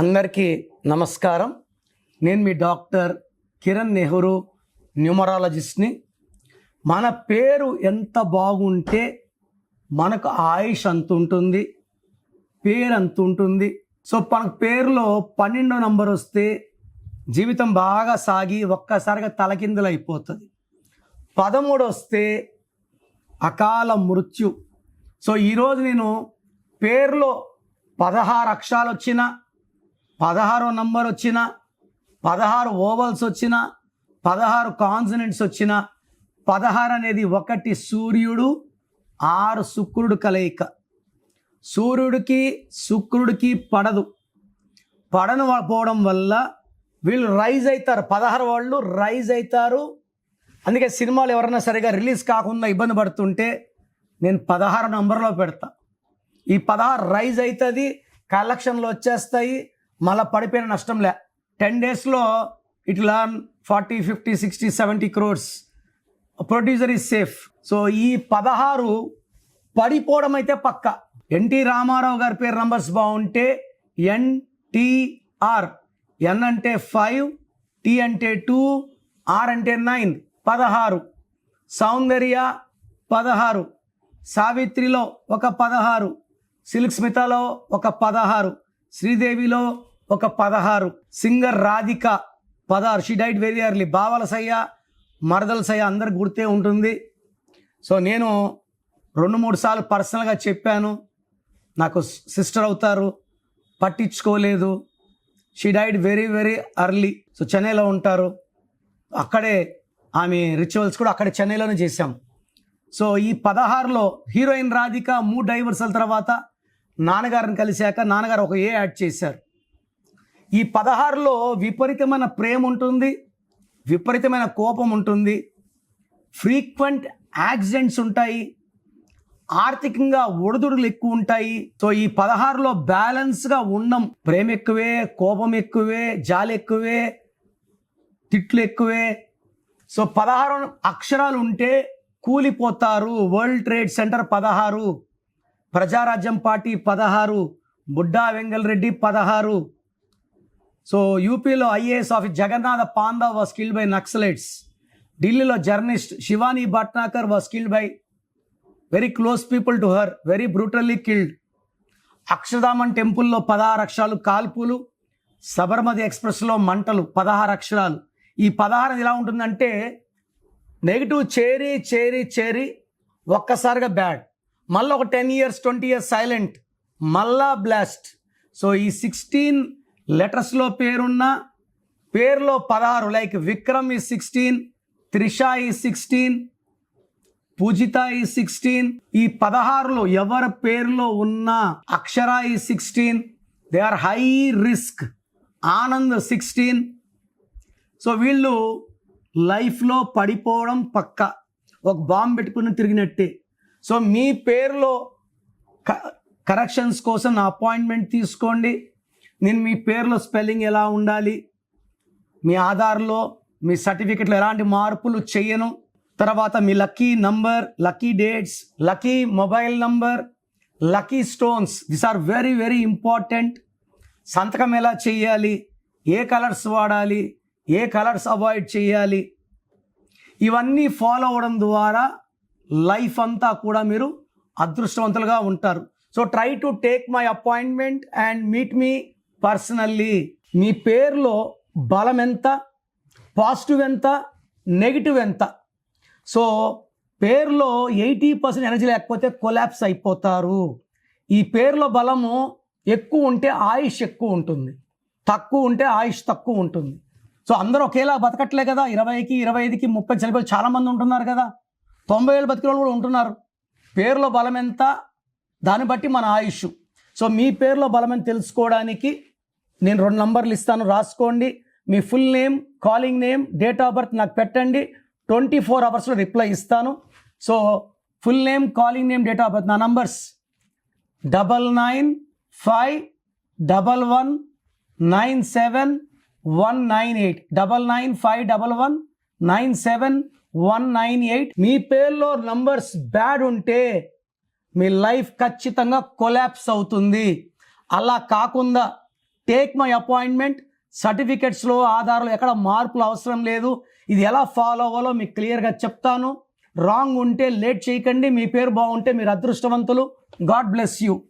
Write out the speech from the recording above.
అందరికీ నమస్కారం. నేను మీ డాక్టర్ కిరణ్ నెహ్రూ, న్యూమరాలజిస్ట్ని. మన పేరు ఎంత బాగుంటే మనకు ఆయుష్ అంత ఉంటుంది, పేరు అంత ఉంటుంది. సో మనకు పేరులో 12వ నంబర్ వస్తే జీవితం బాగా సాగి ఒక్కసారిగా తలకిందులు అయిపోతుంది. 13 వస్తే అకాల మృత్యు. సో ఈరోజు నేను పేరులో 16 అక్షరాలు వచ్చిన, 16వ నంబర్ వచ్చిన, 16 ఓవల్స్ వచ్చిన, 16 కాన్సనెంట్స్ వచ్చిన, 16 అనేది 1 సూర్యుడు, 6 శుక్రుడు కలయిక. సూర్యుడికి శుక్రుడికి పడదు. పడను పోవడం వల్ల వీళ్ళు రైజ్ అవుతారు. 16 వాళ్ళు రైజ్ అవుతారు. అందుకే సినిమాలు ఎవరైనా సరిగా రిలీజ్ కాకుండా ఇబ్బంది పడుతుంటే నేను 16 నంబర్లో పెడతా. ఈ 16 రైజ్ అవుతుంది, కలెక్షన్లు వచ్చేస్తాయి, మళ్ళీ పడిపోయిన నష్టం లే. 10 డేస్లో it learn 40, 50, 60, 70 crores. Producer is safe. So ఈ 16 పడిపోవడం అయితే పక్క. ఎన్టీ రామారావు గారి పేరు నంబర్స్ బాగుంటే NTR, N అంటే 5, T అంటే 2, R అంటే 9, 16. సౌందర్య 16, సావిత్రిలో ఒక 16, సిల్క్ స్మితలో ఒక 16, శ్రీదేవిలో ఒక 16, singer Radhika 16. She died very early. బావల సయ్య, మరదల సయ్య అందరికి గుర్తే ఉంటుంది. సో నేను 2-3 సార్లు పర్సనల్గా చెప్పాను, నాకు సిస్టర్ అవుతారు, పట్టించుకోలేదు. She died very very early. So చెన్నైలో ఉంటారు, అక్కడే ఆమె రిచువల్స్ కూడా అక్కడే చెన్నైలోనే చేశాం. సో ఈ 16లో హీరోయిన్ రాధిక 3 డైవర్సల తర్వాత నాన్నగారిని కలిశాక నాన్నగారు ఒక యాడ్ చేశారు. ఈ 16లో విపరీతమైన ప్రేమ ఉంటుంది, విపరీతమైన కోపం ఉంటుంది, ఫ్రీక్వెంట్ యాక్సిడెంట్స్ ఉంటాయి, ఆర్థికంగా ఒడిదుడులు ఎక్కువ ఉంటాయి. సో ఈ 16లో బ్యాలెన్స్గా ఉన్నాం. ప్రేమ ఎక్కువే, కోపం ఎక్కువే, జాలి ఎక్కువే, తిట్లు ఎక్కువే. సో 16 అక్షరాలు ఉంటే కూలిపోతారు. World trade center 16, Prajarajyam party 16, Budda Vengal Reddy 16. So యూపీలో IAS office Jagannatha Panda was killed by naxalites. ఢిల్లీలో journalist Shivani Bhatnagar was killed by very close people to her, very brutally killed. అక్షరధామన్ టెంపుల్లో 16 అక్షరాలు కాల్పులు. సబర్మతి ఎక్స్ప్రెస్లో మంటలు 16 అక్షరాలు. ఈ 16 ఎలా ఉంటుందంటే నెగిటివ్ చేరి చేరి చేరి ఒక్కసారిగా బ్యాడ్, మళ్ళీ ఒక 10 years 20 years సైలెంట్, మళ్ళా బ్లాస్ట్. సో ఈ 16 లెటర్స్లో పేరున్న పేరులో 16 లైక్ విక్రమ్ ఈ 16, త్రిష ఈ 16, పూజిత ఈ 16. ఈ 16లో ఎవరి పేరులో ఉన్న అక్షర ఈ 16, they are high risk. Anand 16. So వీళ్ళు లైఫ్లో పడిపోవడం పక్క, ఒక బాంబు పెట్టుకుని తిరిగినట్టే. సో మీ పేరులో కరెక్షన్స్ కోసం నా అపాయింట్మెంట్ తీసుకోండి. నేను మీ పేరులో స్పెల్లింగ్ ఎలా ఉండాలి, మీ ఆధార్లో మీ సర్టిఫికెట్లో ఎలాంటి మార్పులు చేయను. తర్వాత మీ lucky number, lucky dates, lucky mobile number, lucky stones, this are very very important. సంతకం ఎలా చేయాలి, ఏ కలర్స్ వాడాలి, ఏ కలర్స్ అవాయిడ్ చేయాలి, ఇవన్నీ ఫాలో అవ్వడం ద్వారా లైఫ్ అంతా కూడా మీరు అదృష్టవంతులుగా ఉంటారు. So try to take my appointment and meet me personally. మీ పేరులో బలం ఎంత, పాజిటివ్ ఎంత, నెగిటివ్ ఎంత. సో పేరులో 80% ఎనర్జీ లేకపోతే కొలాప్స్ అయిపోతారు. ఈ పేరులో బలము ఎక్కువ ఉంటే ఆయుష్ ఎక్కువ ఉంటుంది, తక్కువ ఉంటే ఆయుష్ తక్కువ ఉంటుంది. సో అందరూ ఒకేలా బతకట్లే కదా. 20కి 25కి 30 చనిపోయి చాలామంది ఉంటున్నారు కదా. 90 ఏళ్ళు బతికిన వాళ్ళు కూడా ఉంటున్నారు. పేరులో బలం ఎంత, దాన్ని బట్టి మన ఆయుష్. సో మీ పేరులో బలం ఎంత తెలుసుకోవడానికి నేను 2 నంబర్లు ఇస్తాను, రాసుకోండి. మీ full name, calling name, date of birth నాకు పెట్టండి. 24 అవర్స్లో రిప్లై ఇస్తాను. So full name, calling name, date of birth. నా నంబర్స్ 9951119798, 9951119798. మీ పేరులో నంబర్స్ బ్యాడ్ ఉంటే మీ లైఫ్ ఖచ్చితంగా కొలాప్స్ అవుతుంది. అలా కాకుండా టేక్ మై అపాయింట్మెంట్, సర్టిఫికెట్స్లో ఆధార్లో ఎక్కడ మార్పులు అవసరం లేదు. ఇది ఎలా ఫాలో అవ్వాలో మీకు క్లియర్గా చెప్తాను. రాంగ్ ఉంటే లేట్ చేయకండి. మీ పేరు బాగుంటే మీరు అదృష్టవంతులు. God bless you.